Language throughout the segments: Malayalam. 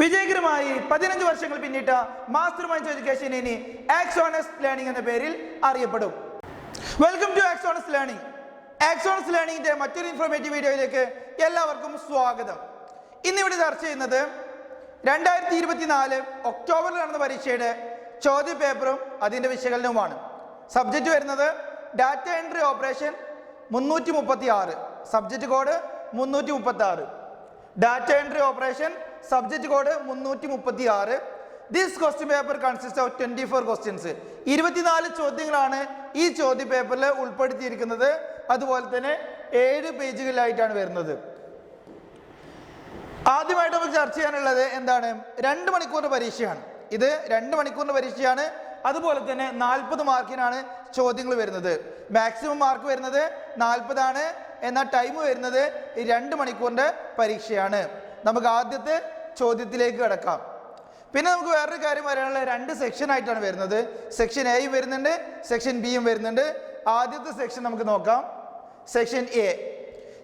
വിജയകരമായി 15 വർഷങ്ങൾ പിന്നിട്ട മാസ്റ്റർ മൈൻഡ് എഡ്യൂക്കേഷൻ ഇനി ആക്സോണസ് ലേണിംഗ് എന്ന പേരിൽ അറിയപ്പെടും. Welcome to Axones learning. ആക്സോണസ് ലേണിംഗിന്റെ മറ്റൊരു ഇൻഫോർമേറ്റീവ് വീഡിയോയിലേക്ക് എല്ലാവർക്കും സ്വാഗതം. ഇന്നിവിടെ ചർച്ച ചെയ്യുന്നത് 2024 ഒക്ടോബറിൽ നടന്ന പരീക്ഷയുടെ ചോദ്യപേപ്പറും അതിൻ്റെ വിശകലനവുമാണ്. സബ്ജക്റ്റ് വരുന്നത് data entry operation 336, subject code 336. Data entry operation subject code 336. This question paper consist of 24 questions. 24 ചോദ്യങ്ങളാണ് ഈ ചോദ്യ പേപ്പറിൽ ഉൾപ്പെടുത്തിയിരിക്കുന്നത്. അതുപോലെ തന്നെ 7 പേജുകളിലായിട്ടാണ് വരുന്നത്. ആദ്യമായിട്ട് നമുക്ക് ചർച്ച ചെയ്യാനുള്ളത് എന്താണ്? 2 മണിക്കൂറിന്റെ പരീക്ഷയാണ്. ഇത് 2 മണിക്കൂറിന്റെ പരീക്ഷയാണ്. അതുപോലെ തന്നെ 40 മാർക്കിനാണ് ചോദ്യങ്ങൾ വരുന്നത്. മാക്സിമം മാർക്ക് വരുന്നത് 40 ആണ്. എന്നാൽ ടൈം വരുന്നത് 2 മണിക്കൂറിന്റെ പരീക്ഷയാണ്. നമുക്ക് ആദ്യത്തെ ചോദ്യത്തിലേക്ക് കിടക്കാം. പിന്നെ നമുക്ക് വേറൊരു കാര്യം പറയാനുള്ള 2 സെക്ഷൻ ആയിട്ടാണ് വരുന്നത്. സെക്ഷൻ എയും വരുന്നുണ്ട്, സെക്ഷൻ ബിയും വരുന്നുണ്ട്. ആദ്യത്തെ സെക്ഷൻ നമുക്ക് നോക്കാം. Section A.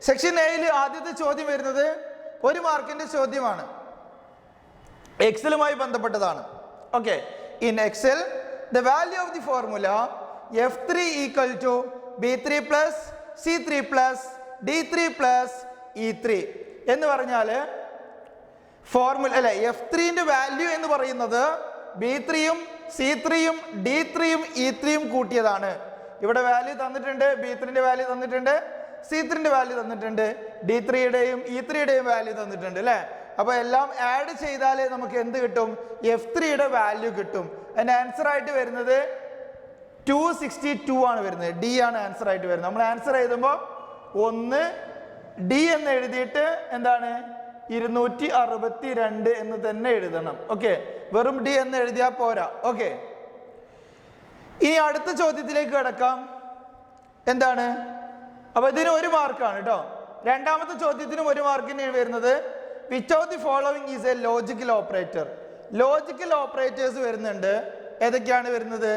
സെക്ഷൻ എയിൽ ആദ്യത്തെ ചോദ്യം വരുന്നത് 1 മാർക്കിന്റെ ചോദ്യമാണ്. എക്സലുമായി ബന്ധപ്പെട്ടതാണ്. Okay. In Excel the value of the formula f3 equal to b3 plus c3 plus d3 plus e3 എന്ന് പറഞ്ഞാൽ ഫോർമുല അല്ലെ, f3ന്റെ വാല്യൂ എന്ന് പറയുന്നത് b3യും c3യും d3യും e3യും കൂട്ടിയതാണ്. ഇവിടെ വാല്യൂ തന്നിട്ടുണ്ട്, b3ന്റെ വാല്യൂ തന്നിട്ടുണ്ട്, c3ന്റെ വാല്യൂ തന്നിട്ടുണ്ട്, d3യുടെയും e3യുടെയും വാല്യൂ തന്നിട്ടുണ്ട് അല്ലേ. അപ്പോൾ എല്ലാം ആഡ് ചെയ്താൽ നമുക്ക് എന്ത് കിട്ടും? f3യുടെ വാല്യൂ കിട്ടും. അതിൻ്റെ ആൻസർ ആയിട്ട് വരുന്നത് 262 ആണ് വരുന്നത്. ഡി ആണ് ആൻസർ ആയിട്ട് വരുന്നത്. നമ്മൾ ആൻസർ എഴുതുമ്പോൾ 1 ഡി എന്ന് എഴുതിയിട്ട് എന്താണ് 262 എന്ന് തന്നെ എഴുതണം. ഓക്കെ, വെറും ഡി എന്ന് എഴുതിയാൽ പോരാ. ഓക്കെ, ഇനി അടുത്ത ചോദ്യത്തിലേക്ക് കിടക്കാം. എന്താണ്? അപ്പൊ ഇതിന് 1 മാർക്കാണ് കേട്ടോ. രണ്ടാമത്തെ ചോദ്യത്തിനും 1 മാർക്കിന് വരുന്നത് which of the following is a logical operator. Logical operators വരുന്നുണ്ട്. ഏതൊക്കെയാണ് വരുന്നത്?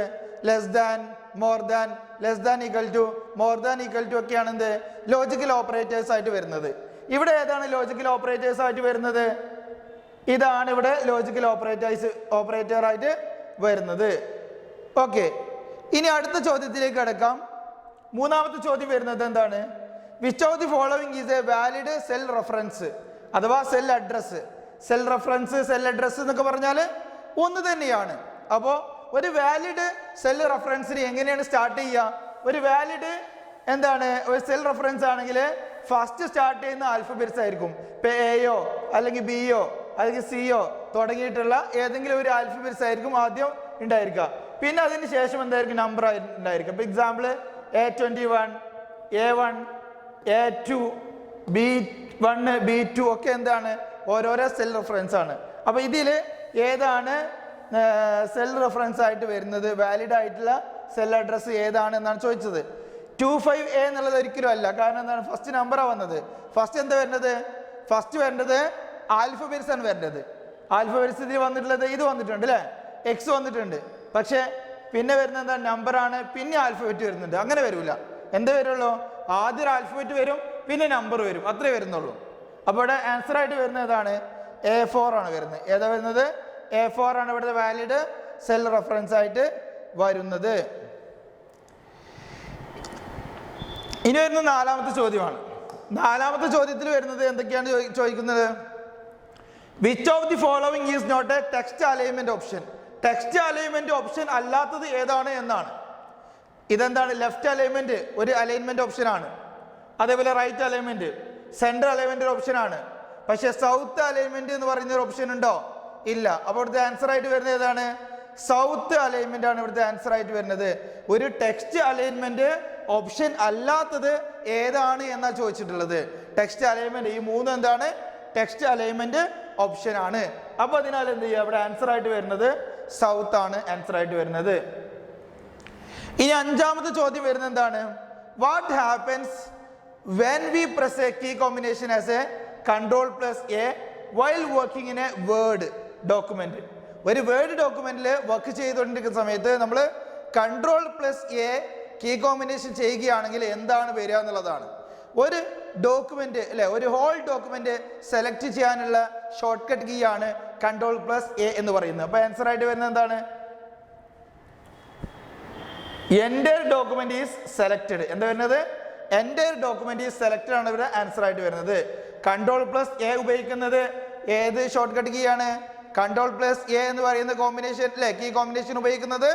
Less than, more than, less than equal to, more than equal to ഒക്കെയാണ് എന്ത് ലോജിക്കൽ ഓപ്പറേറ്റേഴ്സ് ആയിട്ട് വരുന്നത്. ഇവിടെ ഏതാണ് ലോജിക്കൽ ഓപ്പറേറ്റേഴ്സ് ആയിട്ട് വരുന്നത്? ഇതാണ് ഇവിടെ ലോജിക്കൽ ഓപ്പറേറ്റർ ആയിട്ട് വരുന്നത്. ഓക്കെ, ഇനി അടുത്ത ചോദ്യത്തിലേക്ക് കിടക്കാം. മൂന്നാമത്തെ ചോദ്യം വരുന്നത് എന്താണ്? Which of the following is a valid cell reference അഥവാ cell address. Cell reference, cell address എന്നൊക്കെ പറഞ്ഞാൽ ഒന്ന് തന്നെയാണ്. അപ്പോൾ ഒരു വാലിഡ് സെൽ റെഫറൻസിന് എങ്ങനെയാണ് സ്റ്റാർട്ട് ചെയ്യുക? ഒരു വാലിഡ് എന്താണ് ഒരു സെൽ റെഫറൻസ് ആണെങ്കിൽ ഫസ്റ്റ് സ്റ്റാർട്ട് ചെയ്യുന്ന ആൽഫബറ്റ്സ് ആയിരിക്കും. ഇപ്പം എയോ അല്ലെങ്കിൽ ബിയോ അല്ലെങ്കിൽ സിയോ തുടങ്ങിയിട്ടുള്ള ഏതെങ്കിലും ഒരു ആൽഫബറ്റ്സ് ആയിരിക്കും ആദ്യം ഉണ്ടായിരിക്കുക. പിന്നെ അതിന് ശേഷം എന്തായിരിക്കും? നമ്പർ ഉണ്ടായിരിക്കും. ഇപ്പം example A21, A1, A2, B1, B2 ഒക്കെ എന്താണ് ഓരോരോ സെൽ റെഫറൻസ് ആണ്. അപ്പോൾ ഇതിൽ ഏതാണ് സെൽ റെഫറൻസ് ആയിട്ട് വരുന്നത്? വാലിഡ് ആയിട്ടുള്ള സെൽ അഡ്രസ്സ് ഏതാണ് എന്നാണ് ചോദിച്ചത്. 25A എന്നുള്ളത് ഒരിക്കലും അല്ല. കാരണം എന്താണ്? ഫസ്റ്റ് നമ്പറാണ് വന്നത്. ഫസ്റ്റ് എന്താ വരുന്നത്? ഫസ്റ്റ് വരേണ്ടത് ആൽഫബറ്റ്സ് ആണ് വരേണ്ടത്. ആൽഫബറ്റ്സ് ഇതിൽ വന്നിട്ടുള്ളത് ഇത് വന്നിട്ടുണ്ട് അല്ലേ, എക്സ് വന്നിട്ടുണ്ട്. പക്ഷേ പിന്നെ വരുന്നത് എന്താ? നമ്പറാണ്. പിന്നെ ആൽഫബറ്റ് വരുന്നുണ്ട്. അങ്ങനെ വരില്ല. എന്താ വരുള്ളൂ? ആദ്യം ആൽഫബറ്റ് വരും, പിന്നെ നമ്പർ വരും, അത്രേ വരുന്നുള്ളൂ. അപ്പോൾ ഇവിടെ ആൻസർ ആയിട്ട് വരുന്നത് ഏതാണ്? A4 ആണ് വരുന്നത്. ഏതാ വരുന്നത്? A4 ആണ് ഇവിടുത്തെ വാലിഡ് സെൽ റെഫറൻസ് ആയിട്ട് വരുന്നത്. ഇനി വരുന്നത് 4ാമത്തെ ചോദ്യമാണ്. 4ാമത്തെ ചോദ്യത്തിൽ വരുന്നത് എന്തൊക്കെയാണ് ചോദിക്കുന്നത്? Which of the following is not a text alignment option. Text alignment option അല്ലാത്തത് ഏതാണ് എന്നാണ്. ഇതെന്താണ്? ലെഫ്റ്റ് അലൈൻമെന്റ് ഒരു അലൈൻമെന്റ് ഓപ്ഷൻ ആണ്. അതേപോലെ right alignment, central alignment option ആണ്. പക്ഷെ സൗത്ത് അലൈൻമെന്റ് എന്ന് പറയുന്ന ഒരു ഓപ്ഷൻ ഉണ്ടോ? ഇല്ല. അപ്പോൾ ഇവിടുത്തെ ആൻസർ ആയിട്ട് വരുന്നത് ഏതാണ്? സൗത്ത് അലൈൻമെന്റ് ആണ് ഇവിടുത്തെ ആൻസർ ആയിട്ട് വരുന്നത്. ഒരു ടെക്സ്റ്റ് അലൈൻമെന്റ് ഓപ്ഷൻ അല്ലാത്തത് ഏതാണ് എന്നാ ചോദിച്ചിട്ടുള്ളത്. ടെക്സ്റ്റ് അലൈൻമെന്റ് ഈ 3 എന്താണ്? ടെക്സ്റ്റ് അലൈൻമെന്റ് ഓപ്ഷൻ ആണ്. അപ്പൊ അതിനാൽ എന്ത് ചെയ്യുക? ഇവിടെ ആൻസർ ആയിട്ട് വരുന്നത് സൗത്ത് ആണ് ആൻസർ ആയിട്ട് വരുന്നത്. ഇനി 5ാമത്തെ ചോദ്യം വരുന്നത് എന്താണ്? What happens when we press a key combination as a Ctrl+A while working in a Word document. ഒരു വേർഡ് ഡോക്യുമെന്റിൽ വർക്ക് ചെയ്തുകൊണ്ടിരിക്കുന്ന സമയത്ത് നമ്മൾ Ctrl+A കീ കോമ്പിനേഷൻ ചെയ്യുകയാണെങ്കിൽ എന്താണ് വരിക എന്നുള്ളതാണ്. ഒരു ഡോക്യുമെന്റ് അല്ലെ, ഒരു ഹോൾ ഡോക്യുമെന്റ് സെലക്ട് ചെയ്യാനുള്ള ഷോർട്ട് കട്ട് കീ ആണ് Ctrl+A എന്ന് പറയുന്നത്. അപ്പൊ ആൻസർ ആയിട്ട് വരുന്നത് എന്താണ്? Entire document is selected. എന്താ വരുന്നത്? എൻ്റയർ ഡോക്യുമെന്റ് ഈസ് സെലക്ടഡ് ആണ് ഇവിടെ ആൻസർ ആയിട്ട് വരുന്നത്. Ctrl+A ഉപയോഗിക്കുന്നത് ഏത് ഷോർട്ട് കട്ട് കീ ആണ്? Ctrl+A എന്ന് പറയുന്ന കോമ്പിനേഷൻ അല്ലെ, കീ കോമ്പിനേഷൻ ഉപയോഗിക്കുന്നത്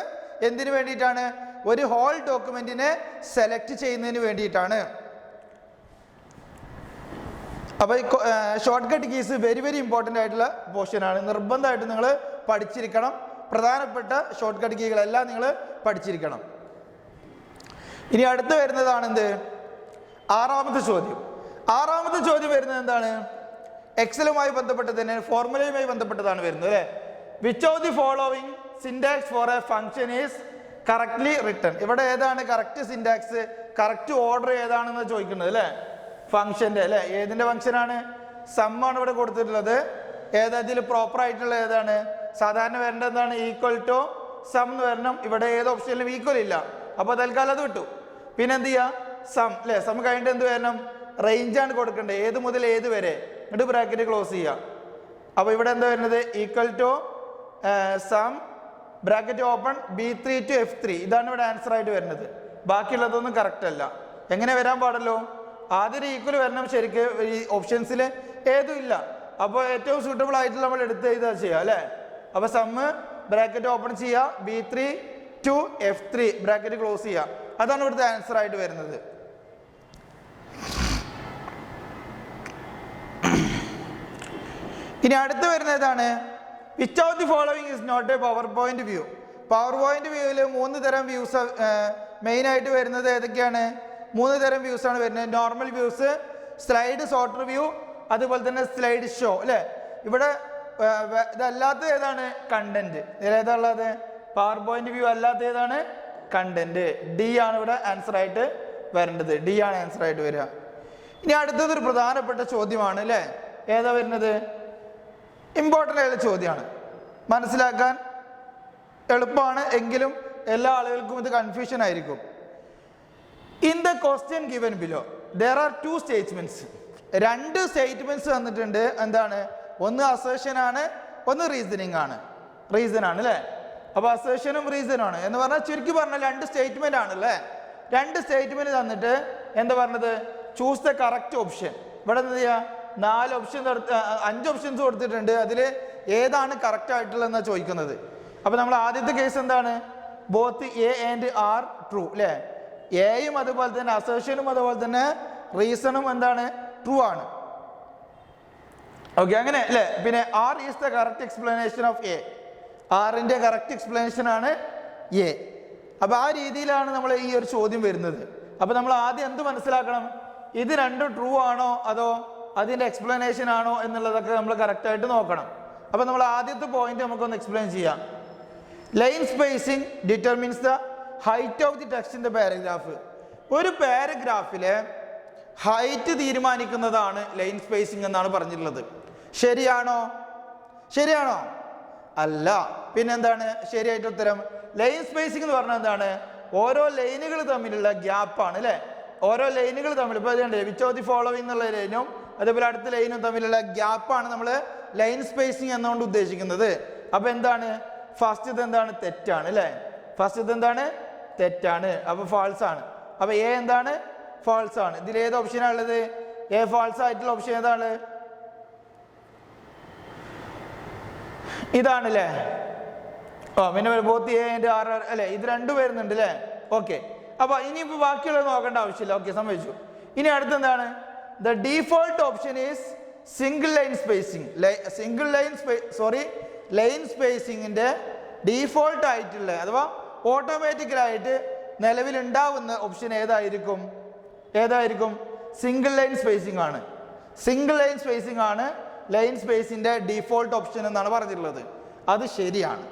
എന്തിനു വേണ്ടിയിട്ടാണ്? ഒരു ഹോൾ ഡോക്യുമെന്റിനെ സെലക്ട് ചെയ്യുന്നതിന് വേണ്ടിയിട്ടാണ്. അപ്പോൾ ഈ short cut keys very very important ആയിട്ടുള്ള പോർഷൻ ആണ്. നിർബന്ധമായിട്ട് നിങ്ങൾ പഠിച്ചിരിക്കണം. പ്രധാനപ്പെട്ട ഷോർട്ട് കട്ട് കീകളെല്ലാം നിങ്ങൾ പഠിച്ചിരിക്കണം. ഇനി അടുത്ത് വരുന്നതാണ് എന്ത്? ആറാമത്തെ ചോദ്യം. ആറാമത്തെ ചോദ്യം വരുന്നത് എന്താണ്? എക്സലുമായി ബന്ധപ്പെട്ട് തന്നെ ഫോർമുലയുമായി ബന്ധപ്പെട്ടതാണ് വരുന്നത് അല്ലേ. Which of the following syntax for a function is correctly written. ഇവിടെ ഏതാണ് കറക്റ്റ് സിൻടാക്സ്, കറക്റ്റ് ഓർഡർ ഏതാണെന്ന് ചോദിക്കുന്നത് അല്ലേ. ഫംഗ്ഷന്റെ അല്ലെ, ഏതിന്റെ ഫംഗ്ഷനാണ്? സം ആണ് ഇവിടെ കൊടുത്തിട്ടുള്ളത്. ഏതിൽ പ്രോപ്പർ ആയിട്ടുള്ള ഏതാണ്? സാധാരണ വരേണ്ടത് എന്താണ്? ഈക്വൽ ടു സം എന്ന് വരണം. ഇവിടെ ഏത് ഓപ്ഷനിലും ഈക്വൽ ഇല്ല, അപ്പൊ തൽക്കാലം അത് വിട്ടു. പിന്നെ എന്ത് ചെയ്യാ? സം അല്ലെ, സം കഴിഞ്ഞിട്ട് എന്ത് വരണം? റേഞ്ചാണ് കൊടുക്കേണ്ടത്, ഏത് മുതൽ ഏത് വരെ. എന്നിട്ട് ബ്രാക്കറ്റ് ക്ലോസ് ചെയ്യാം. അപ്പൊ ഇവിടെ എന്താ വരുന്നത്? Equal to sum bracket open B3 to F3. ഇതാണ് ഇവിടെ ആൻസർ ആയിട്ട് വരുന്നത്. ബാക്കിയുള്ളതൊന്നും കറക്റ്റ് അല്ല. എങ്ങനെ വരാൻ പാടല്ലോ? ആദ്യം ഈക്വൽ വരണം. ശരിക്ക് ഈ ഓപ്ഷൻസിൽ ഏതും ഇല്ല. അപ്പോൾ ഏറ്റവും സൂട്ടബിൾ ആയിട്ടുള്ള നമ്മൾ എടുത്ത് എഴുതാ ചെയ്യുക അല്ലേ. അപ്പൊ സമ്മ് ബ്രാക്കറ്റ് ഓപ്പൺ ചെയ്യുക, B3 to F3 bracket close ചെയ്യുക. അതാണ് ഇവിടുത്തെ ആൻസർ ആയിട്ട് വരുന്നത്. ഇനി അടുത്ത് വരുന്നതാണ് which of the following is not a PowerPoint view. PowerPoint വ്യൂവിൽ 3 തരം വ്യൂസ് മെയിൻ ആയിട്ട് വരുന്നത് ഏതൊക്കെയാണ്? 3 തരം വ്യൂസ് ആണ് വരുന്നത്. Normal views, slide sorter view, അതുപോലെ തന്നെ സ്ലൈഡ് ഷോ അല്ലെ. ഇവിടെ ഇതല്ലാത്ത ഏതാണ്? കണ്ടന്റ്. ഇതിലേതാണുള്ളത്? പവർ പോയിന്റ് വ്യൂ അല്ലാത്ത ഏതാണ്? കണ്ടന്റ്. ഡി ആണ് ഇവിടെ ആൻസർ ആയിട്ട് വരേണ്ടത്. ഡി ആണ് ആൻസർ ആയിട്ട് വരിക. ഇനി അടുത്തതൊരു പ്രധാനപ്പെട്ട ചോദ്യമാണ് അല്ലേ. ഏതാ വരുന്നത്? ഇമ്പോർട്ടൻ്റ് ആയിട്ടുള്ള ചോദ്യമാണ്, മനസ്സിലാക്കാൻ എളുപ്പമാണ്, എങ്കിലും എല്ലാ ആളുകൾക്കും ഇത് കൺഫ്യൂഷൻ ആയിരിക്കും. In the question given below there are 2 statements. 2 statements തന്നിട്ടുണ്ട്. എന്താണ്? ഒന്ന് അസേഷൻ ആണ്, ഒന്ന് റീസണിങ് ആണ്. റീസൺ ആണ് അല്ലേ. അപ്പൊ അസേഷനും റീസണും ആണ് എന്ന് പറഞ്ഞാൽ ചുരുക്കി പറഞ്ഞാൽ 2 സ്റ്റേറ്റ്മെന്റ് ആണ് അല്ലേ. 2 സ്റ്റേറ്റ്മെന്റ് തന്നിട്ട് എന്താ പറഞ്ഞത്? Choose the correct option. ഇവിടെ എന്താ ചെയ്യുക? 5 ഓപ്ഷൻസ് കൊടുത്തിട്ടുണ്ട്. അതിൽ ഏതാണ് കറക്റ്റ് ആയിട്ടുള്ളതെന്നാണ് ചോദിക്കുന്നത്. അപ്പൊ നമ്മൾ ആദ്യത്തെ കേസ് എന്താണ്? Both A and are true അല്ലേ. എയും അതുപോലെ തന്നെ അസേഷനും അതുപോലെ തന്നെ റീസണും എന്താണ്? ട്രൂ ആണ്. ഓക്കെ, അങ്ങനെ അല്ലേ. പിന്നെ R is the correct explanation of A. ആറിന്റെ കറക്റ്റ് എക്സ്പ്ലനേഷൻ ആണ് എ. അപ്പൊ ആ രീതിയിലാണ് നമ്മൾ ഈ ഒരു ചോദ്യം വരുന്നത്. അപ്പൊ നമ്മൾ ആദ്യം എന്ത് മനസ്സിലാക്കണം? ഇത് രണ്ടും ട്രൂ ആണോ അതോ അതിന്റെ എക്സ്പ്ലനേഷൻ ആണോ എന്നുള്ളതൊക്കെ നമ്മൾ കറക്റ്റ് ആയിട്ട് നോക്കണം. അപ്പൊ നമ്മൾ ആദ്യത്തെ പോയിന്റ് നമുക്കൊന്ന് എക്സ്പ്ലെയിൻ ചെയ്യാം. Line spacing determines the height of the text in the paragraph. ഒരു പാരഗ്രാഫിലെ ഹൈറ്റ് തീരുമാനിക്കുന്നതാണ് ലൈൻ സ്പേസിംഗ് എന്നാണ് പറഞ്ഞിട്ടുള്ളത്. ശരിയാണോ? ശരിയാണോ? അല്ല. പിന്നെന്താണ് ശരിയായിട്ട് ഉത്തരം? ലൈൻ സ്പേസിംഗ് എന്ന് പറഞ്ഞാൽ എന്താണ്? ഓരോ ലൈനുകൾ തമ്മിലുള്ള ഗ്യാപ്പാണ് അല്ലെ. ഓരോ ലൈനുകൾ തമ്മിൽ ഇപ്പൊ ഇതുണ്ട് വിച്ച് ഓഫ് ദി ഫോളോവിംഗ് എന്നുള്ള ലൈനും അതേപോലെ അടുത്ത ലൈനും തമ്മിലുള്ള ഗ്യാപ്പാണ് നമ്മൾ ലൈൻ സ്പേസിംഗ് എന്നുകൊണ്ട് ഉദ്ദേശിക്കുന്നത്. അപ്പൊ എന്താണ്? ഫസ്റ്റ് എന്താണ്? തെറ്റാണ് അല്ലെ. ഫസ്റ്റ് എന്താണ്? തെറ്റാണ്. അപ്പൊ ഫാൾസ് ആണ്. അപ്പൊ എ എന്താണ്? ഫാൾസ് ആണ്. ഇതിൽ ഏത് ഓപ്ഷനാണ് ഉള്ളത്? എ ഫാൾസ് ആയിട്ടുള്ള ഓപ്ഷൻ ഏതാണ്? ഇതാണല്ലേ. പിന്നെ ബോത്ത് എ ആൻഡ് ആർ അല്ലെ. ഇത് രണ്ടും വരുന്നുണ്ട് അല്ലേ. ഓക്കെ, അപ്പൊ ഇനിയിപ്പോ ബാക്കിയുള്ളത് നോക്കേണ്ട ആവശ്യമില്ല. ഓക്കെ, സമ്മതിച്ചു. ഇനി അടുത്തെന്താണ്? The default option is single line spacing. Line സ്പേസിംഗിന്റെ ഡീഫോൾട്ട് ആയിട്ടുള്ള അഥവാ ഓട്ടോമാറ്റിക്കലായിട്ട് നിലവിലുണ്ടാവുന്ന ഓപ്ഷൻ ഏതായിരിക്കും? സിംഗിൾ ലൈൻ സ്പേസിംഗ് ആണ്. സിംഗിൾ ലൈൻ സ്പേസിംഗ് ആണ് ലൈൻ സ്പേസിന്റെ ഡീഫോൾട്ട് ഓപ്ഷൻ എന്നാണ് പറഞ്ഞിട്ടുള്ളത്. അത് ശരിയാണ്.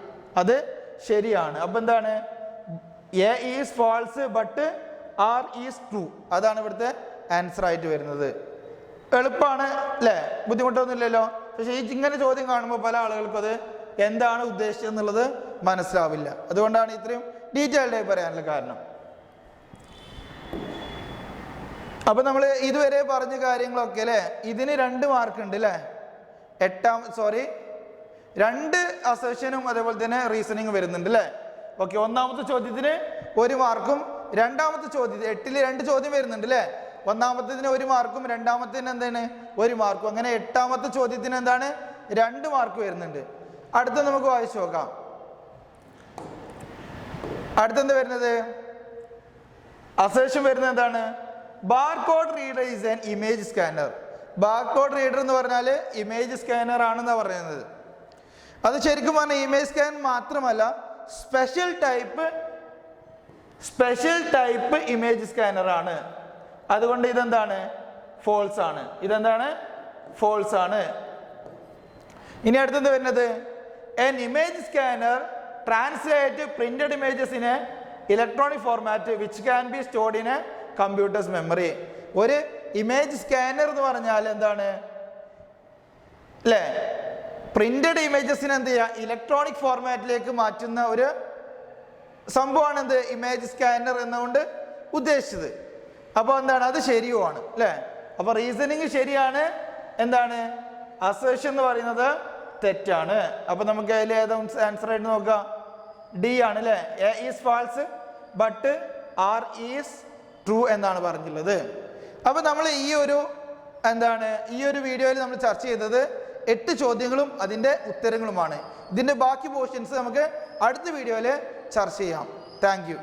അപ്പൊ എന്താണ്? A is false but R is true. അതാണ് ഇവിടുത്തെ ആൻസർ ആയിട്ട് വരുന്നത്. എളുപ്പമാണ് അല്ലേ, ബുദ്ധിമുട്ടൊന്നുമില്ലല്ലോ. പക്ഷെ ഇങ്ങനെ ചോദ്യം കാണുമ്പോൾ പല ആളുകൾക്കും അത് എന്താണ് ഉദ്ദേശിച്ചത് എന്നുള്ളത് മനസ്സിലാവില്ല. അതുകൊണ്ടാണ് ഇത്രയും ഡീറ്റെയിൽഡായി പറയാനുള്ള കാരണം. അപ്പൊ നമ്മൾ ഇതുവരെ പറഞ്ഞ കാര്യങ്ങളൊക്കെ അല്ലേ, ഇതിന് 2 മാർക്ക് ഉണ്ട് അല്ലേ, 2 അസേഷനും അതേപോലെ തന്നെ റീസണിങ് വരുന്നുണ്ട് അല്ലേ. ഓക്കെ, ഒന്നാമത്തെ ചോദ്യത്തിന് 1 മാർക്കും, രണ്ടാമത്തെ ചോദ്യത്തിന് 8ൽ 2 ചോദ്യം വരുന്നുണ്ട് അല്ലേ. ഒന്നാമത്തേതിന് 1 മാർക്കും രണ്ടാമത്തേതിന് എന്താണ് 1 മാർക്കും, അങ്ങനെ 8ാമത്തെ ചോദ്യത്തിന് എന്താണ് 2 മാർക്ക് വരുന്നുണ്ട്. അടുത്ത നമുക്ക് വായിച്ചു നോക്കാം. അടുത്തെന്താ വരുന്നത്, അസേഷൻ വരുന്നത് എന്താണ്, barcode reader is an image scanner. Barcode reader എന്ന് പറഞ്ഞാൽ ഇമേജ് സ്കാനർ ആണെന്നാണ് പറയുന്നത്. അത് ശരിക്കും പറഞ്ഞാൽ ഇമേജ് സ്കാൻ മാത്രമല്ല, സ്പെഷ്യൽ ടൈപ്പ് ഇമേജ് സ്കാനർ ആണ്. അതുകൊണ്ട് ഇതെന്താണ്, ഫോൾസ് ആണ്. ഇതെന്താണ്, ഫോൾസ് ആണ്. ഇനി അടുത്തത് വരുന്നത്, an image scanner translate printed images in a electronic format which can be stored in a computer's memory. ഒരു ഇമേജ് സ്കാനർ എന്ന് പറഞ്ഞാൽ എന്താണ് അല്ലേ, പ്രിന്റഡ് ഇമേജസിനെ എന്ത് ചെയ്യുക, ഇലക്ട്രോണിക് ഫോർമാറ്റിലേക്ക് മാറ്റുന്ന ഒരു സംഭവമാണ് എന്ത്, ഇമേജ് സ്കാനർ എന്നുകൊണ്ട് ഉദ്ദേശിച്ചത്. അപ്പോൾ എന്താണ്, അത് ശരിയുമാണ് അല്ലേ. അപ്പോൾ റീസണിങ് ശരിയാണ്, എന്താണ് അസേഷൻ എന്ന് പറയുന്നത് തെറ്റാണ്. അപ്പൊ നമുക്ക് അതിൽ ഏതാ ആൻസർ ആയിട്ട് നോക്കാം, ഡി ആണ് അല്ലേ. A is false but R is true എന്നാണ് പറഞ്ഞിട്ടുള്ളത്. അപ്പൊ നമ്മൾ ഈ ഒരു വീഡിയോയിൽ നമ്മൾ ചർച്ച ചെയ്തത് 8 ചോദ്യങ്ങളും അതിൻ്റെ ഉത്തരങ്ങളുമാണ്. ഇതിൻ്റെ ബാക്കി പോർഷൻസ് നമുക്ക് അടുത്ത വീഡിയോയിൽ ചർച്ച ചെയ്യാം. Thank you.